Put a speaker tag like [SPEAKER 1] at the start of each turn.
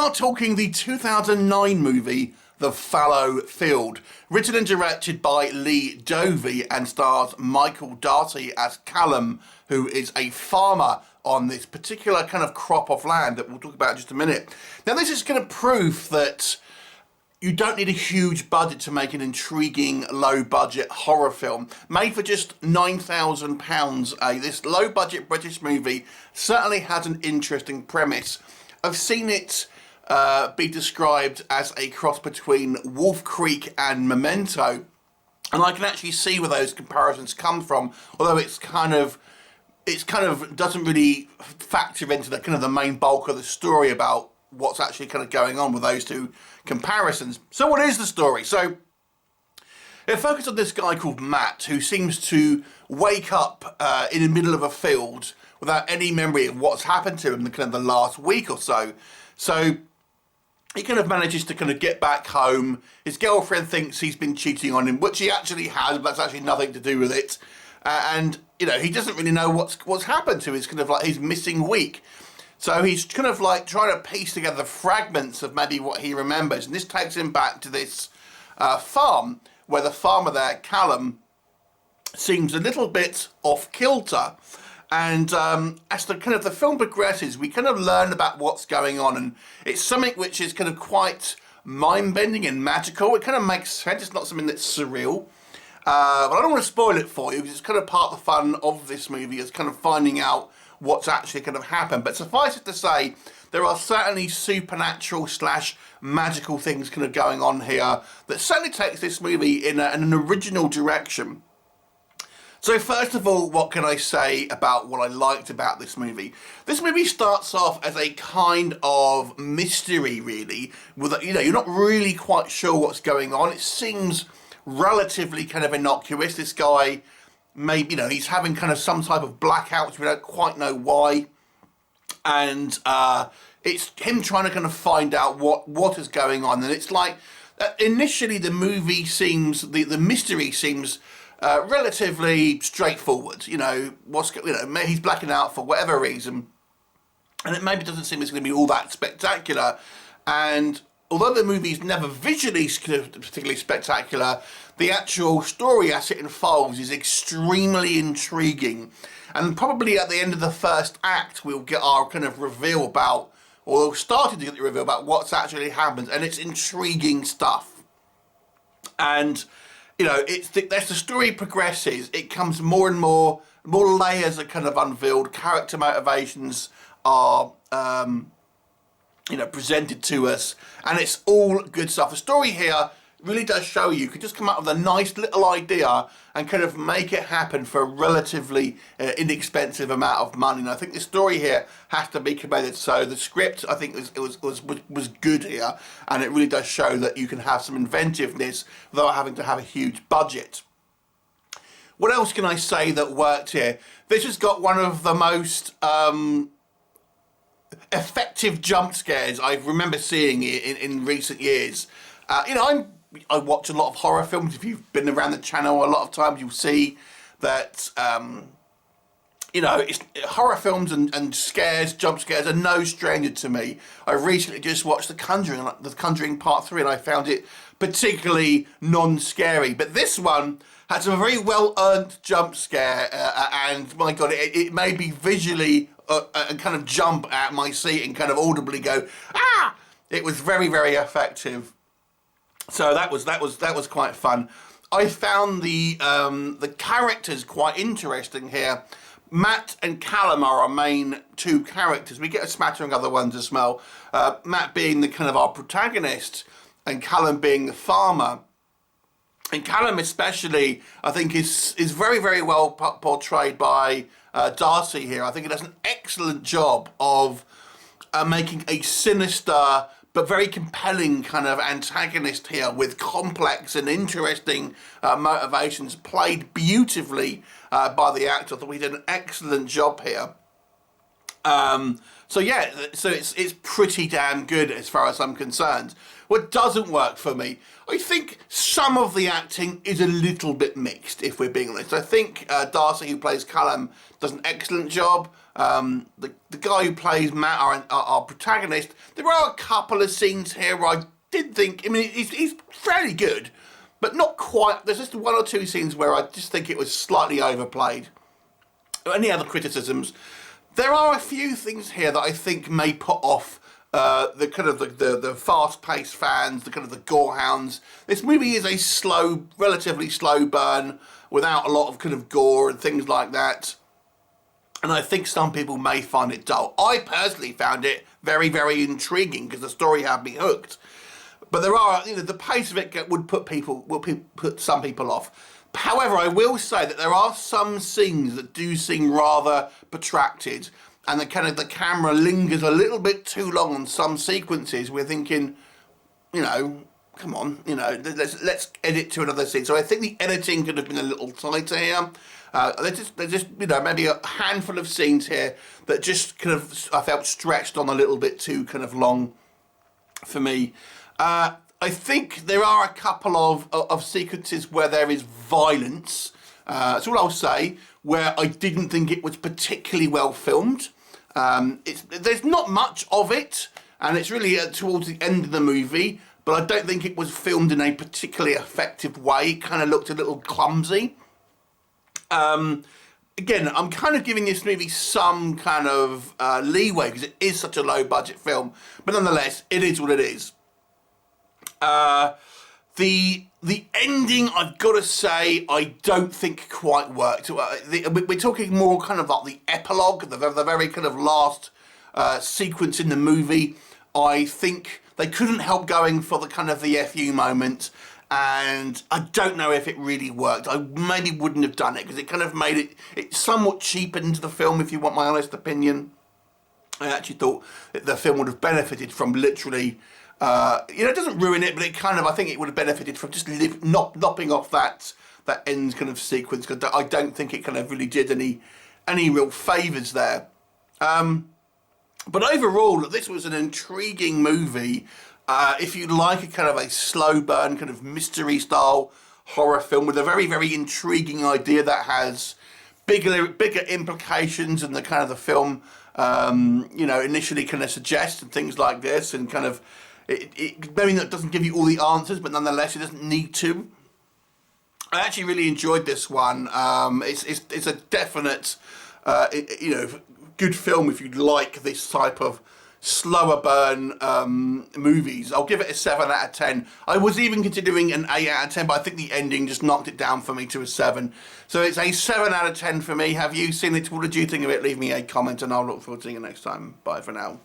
[SPEAKER 1] now talking the 2009 movie, The Fallow Field, written and directed by Lee Dovey and stars Michael Darcy as Callum, who is a farmer on this particular kind of crop of land that we'll talk about in just a minute. Now, this is kind of proof that you don't need a huge budget to make an intriguing, low-budget horror film. Made for just £9,000, this low-budget British movie certainly has an interesting premise. I've seen it be described as a cross between Wolf Creek and Memento, and I can actually see where those comparisons come from, although it's kind of doesn't really factor into the kind of the main bulk of the story about what's actually kind of going on with those two comparisons. So what is the story? So it focuses on this guy called Matt, who seems to wake up in the middle of a field without any memory of what's happened to him in the kind of the last week or so. So he kind of manages to kind of get back home. His girlfriend thinks he's been cheating on him, which he actually has, but that's actually nothing to do with it. And you know, he doesn't really know what's happened to his kind of like his missing week. So he's kind of like trying to piece together fragments of maybe what he remembers. And this takes him back to this farm, where the farmer there, Callum, seems a little bit off kilter. And as the kind of the film progresses, we kind of learn about what's going on. And it's something which is kind of quite mind-bending and magical. It kind of makes sense. It's not something that's surreal. But I don't want to spoil it for you, because it's kind of part of the fun of this movie is kind of finding out what's actually going to happen. But suffice it to say, there are certainly supernatural / magical things kind of going on here that certainly takes this movie in an original direction. So first of all, what can I say about what I liked about this movie? This movie starts off as a kind of mystery, really, with, you know, you're not really quite sure what's going on. It seems relatively kind of innocuous. This guy, maybe, you know, he's having kind of some type of blackout, which we don't quite know why, and it's him trying to kind of find out what is going on. And it's like initially the movie seems, the mystery seems relatively straightforward. You know, he's blacking out for whatever reason, and it maybe doesn't seem it's going to be all that spectacular. And although the movie's never visually particularly spectacular, the actual story as it unfolds is extremely intriguing. And probably at the end of the first act, we'll get our kind of reveal about, or started to get the reveal about what's actually happened, and it's intriguing stuff. And, you know, as the story progresses, it comes more and more layers are kind of unveiled, character motivations are you know, presented to us, and it's all good stuff. The story here really does show you can just come up with a nice little idea and kind of make it happen for a relatively inexpensive amount of money. And I think the story here has to be commended. So the script, I think, was good here, and it really does show that you can have some inventiveness without having to have a huge budget. What else can I say that worked here? This has got one of the most effective jump scares I remember seeing in recent years. You know, I watch a lot of horror films. If you've been around the channel a lot of times, you'll see that you know, horror films and scares, jump scares are no stranger to me. I recently just watched The Conjuring Part 3, and I found it particularly non-scary. But this one has a very well-earned jump scare, and my God, it made me visually kind of jump at my seat and kind of audibly go, ah! It was very, very effective. So that was quite fun. I found the characters quite interesting here. Matt and Callum are our main two characters. We get a smattering of other ones as well. Matt being the kind of our protagonist, and Callum being the farmer. And Callum especially, I think, is very, very well portrayed by Darcy here. I think he does an excellent job of making a sinister but very compelling kind of antagonist here with complex and interesting motivations, played beautifully by the actor. I thought he did an excellent job here. So yeah, so it's pretty damn good as far as I'm concerned. What doesn't work for me? I think some of the acting is a little bit mixed, if we're being honest. I think Darcy, who plays Callum, does an excellent job. The guy who plays Matt, our protagonist, there are a couple of scenes here where I did think, I mean, he's fairly good, but not quite. There's just one or two scenes where I just think it was slightly overplayed. Any other criticisms? There are a few things here that I think may put off the kind of the fast-paced fans, the kind of the gore hounds. This movie is a relatively slow burn without a lot of kind of gore and things like that. And I think some people may find it dull. I personally found it very, very intriguing because the story had me hooked. But there are, the pace of it would put some people off. However, I will say that there are some scenes that do seem rather protracted, and the camera lingers a little bit too long on some sequences. We're thinking, come on, let's edit to another scene. So I think the editing could have been a little tighter here. There's just maybe a handful of scenes here that just kind of I felt stretched on a little bit too kind of long for me. I think there are a couple of sequences where there is violence. That's all I'll say. Where I didn't think it was particularly well filmed. There's not much of it, and it's really towards the end of the movie. But I don't think it was filmed in a particularly effective way. It kind of looked a little clumsy. Again, I'm kind of giving this movie some kind of leeway because it is such a low budget film. But nonetheless, it is what it is. The ending, I've got to say, I don't think quite worked. We're talking more kind of like the epilogue, the very kind of last sequence in the movie. I think they couldn't help going for the kind of the FU moment, and I don't know if it really worked. I maybe wouldn't have done it because it kind of made it somewhat cheapened the film, if you want my honest opinion. I actually thought that the film would have benefited from literally... it doesn't ruin it, but it kind of, I think it would have benefited from just lopping off that end kind of sequence, because I don't think it kind of really did any real favours there. But overall, this was an intriguing movie. If you like a kind of a slow burn, kind of mystery style horror film with a very, very intriguing idea that has bigger implications than the kind of the film, initially kind of suggests, and things like this, and kind of, it maybe that doesn't give you all the answers, but nonetheless it doesn't need to. I actually really enjoyed this one. It's a definite, good film if you like this type of slower burn movies. I'll give it a 7 out of 10. I was even considering an 8 out of 10, but I think the ending just knocked it down for me to a 7. So it's a 7 out of 10 for me. Have you seen it? What did you think of it? Leave me a comment and I'll look forward to seeing you next time. Bye for now.